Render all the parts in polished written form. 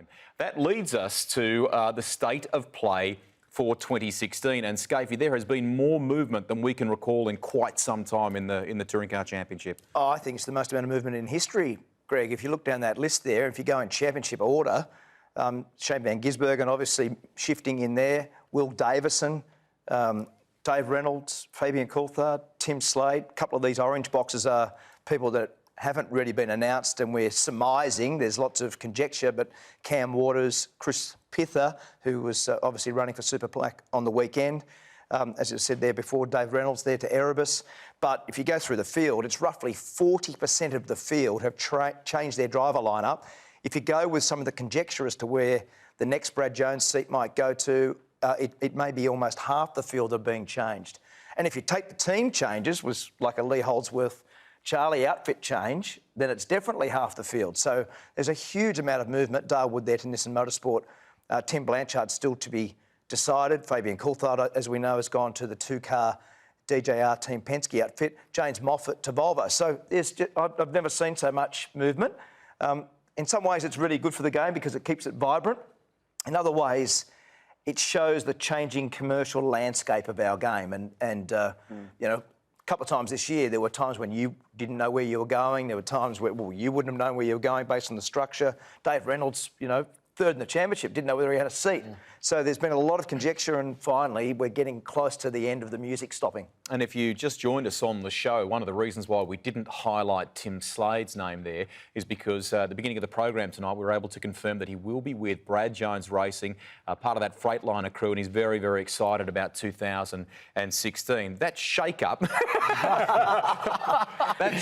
game. That leads us to the state of play for 2016. And Scafey, there has been more movement than we can recall in quite some time in the Touring Car Championship. Oh, I think it's the most amount of movement in history, Greg. If you look down that list there, if you go in championship order, Shane Van Gisbergen obviously shifting in there, Will Davison, Dave Reynolds, Fabian Coulthard, Tim Slade. A couple of these orange boxes are people that haven't really been announced and we're surmising. There's lots of conjecture, but Cam Waters, Chris Pither, who was obviously running for Super Black on the weekend. As I said there before, Dave Reynolds there to Erebus. But if you go through the field, it's roughly 40% of the field have changed their driver lineup. If you go with some of the conjecture as to where the next Brad Jones seat might go to, it may be almost half the field are being changed. And if you take the team changes, was like a Lee Holdsworth Charlie outfit change, then it's definitely half the field. So there's a huge amount of movement. Dale Wood there to Nissan Motorsport. Tim Blanchard still to be decided. Fabian Coulthard, as we know, has gone to the two-car DJR Team Penske outfit. James Moffat to Volvo. So I've never seen so much movement. In some ways, it's really good for the game because it keeps it vibrant. In other ways, it shows the changing commercial landscape of our game. And you know, a couple of times this year, there were times when you didn't know where you were going. There were times where, well, you wouldn't have known where you were going based on the structure. Dave Reynolds, you know, third in the championship, didn't know whether he had a seat. So there's been a lot of conjecture, and finally we're getting close to the end of the music stopping. And if you just joined us on the show, one of the reasons why we didn't highlight Tim Slade's name there is because at the beginning of the program tonight, we were able to confirm that he will be with Brad Jones Racing, part of that Freightliner crew, and he's very, very excited about 2016. That shake-up... that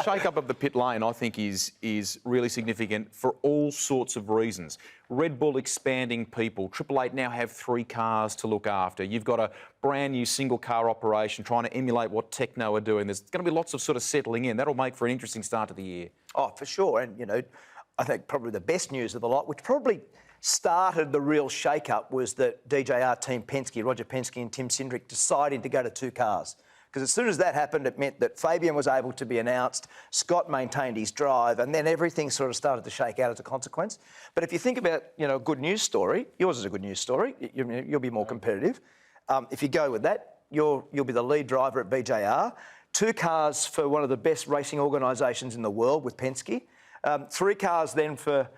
shake-up of the pit lane, I think, is really significant for all sorts of reasons. Red Bull expanding people. Triple Eight now have 3 cars to look after. You've got a brand new single car operation trying to emulate what Tekno are doing. There's going to be lots of sort of settling in. That'll make for an interesting start to the year. Oh, for sure. And, you know, I think probably the best news of the lot, which probably started the real shake-up, was that DJR Team Penske, Roger Penske and Tim Cindric, deciding to go to 2 cars. Because as soon as that happened, it meant that Fabian was able to be announced, Scott maintained his drive, and then everything sort of started to shake out as a consequence. But if you think about, you know, a good news story, yours is a good news story, you'll be more competitive. If you go with that, you'll be the lead driver at BJR. 2 cars for one of the best racing organisations in the world with Penske. 3 cars then for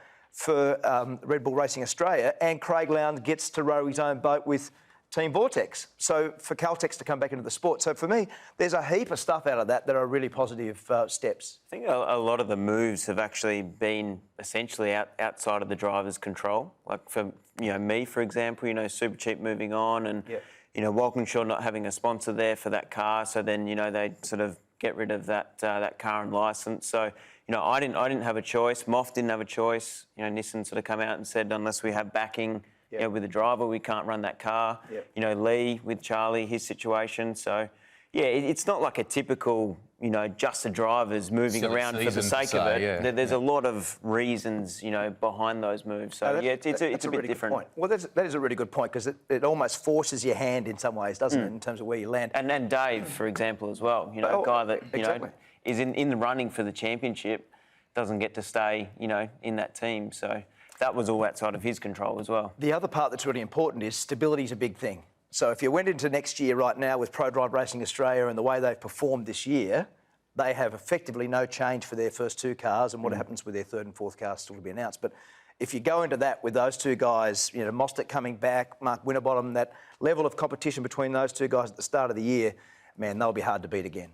Red Bull Racing Australia, and Craig Lowndes gets to row his own boat with Team Vortex, so for Caltex to come back into the sport. So for me, there's a heap of stuff out of that are really positive steps. I think a lot of the moves have actually been essentially outside of the driver's control. Like for me, for example, Supercheap moving on, and Walkinshaw not having a sponsor there for that car. So then they sort of get rid of that car and licence. So I didn't have a choice. Moff didn't have a choice. Nissan sort of come out and said unless we have backing. Yep. With the driver, we can't run that car. Yep. Lee with Charlie, his situation. So, yeah, it's not like a typical, just the drivers moving around for the sake of it. Yeah. There's a lot of reasons, behind those moves. So, it's a bit different. Point. Well, that is a really good point, because it almost forces your hand in some ways, doesn't it, in terms of where you land. And then Dave, for example, as well. A guy that, is in the running for the championship, doesn't get to stay, in that team. So that was all outside of his control as well. The other part that's really important is stability is a big thing. So if you went into next year right now with ProDrive Racing Australia and the way they've performed this year, they have effectively no change for their first 2 cars, and what happens with their 3rd and 4th cars still to be announced. But if you go into that with those 2 guys, Mostert coming back, Mark Winterbottom, that level of competition between those 2 guys at the start of the year, man, they'll be hard to beat again.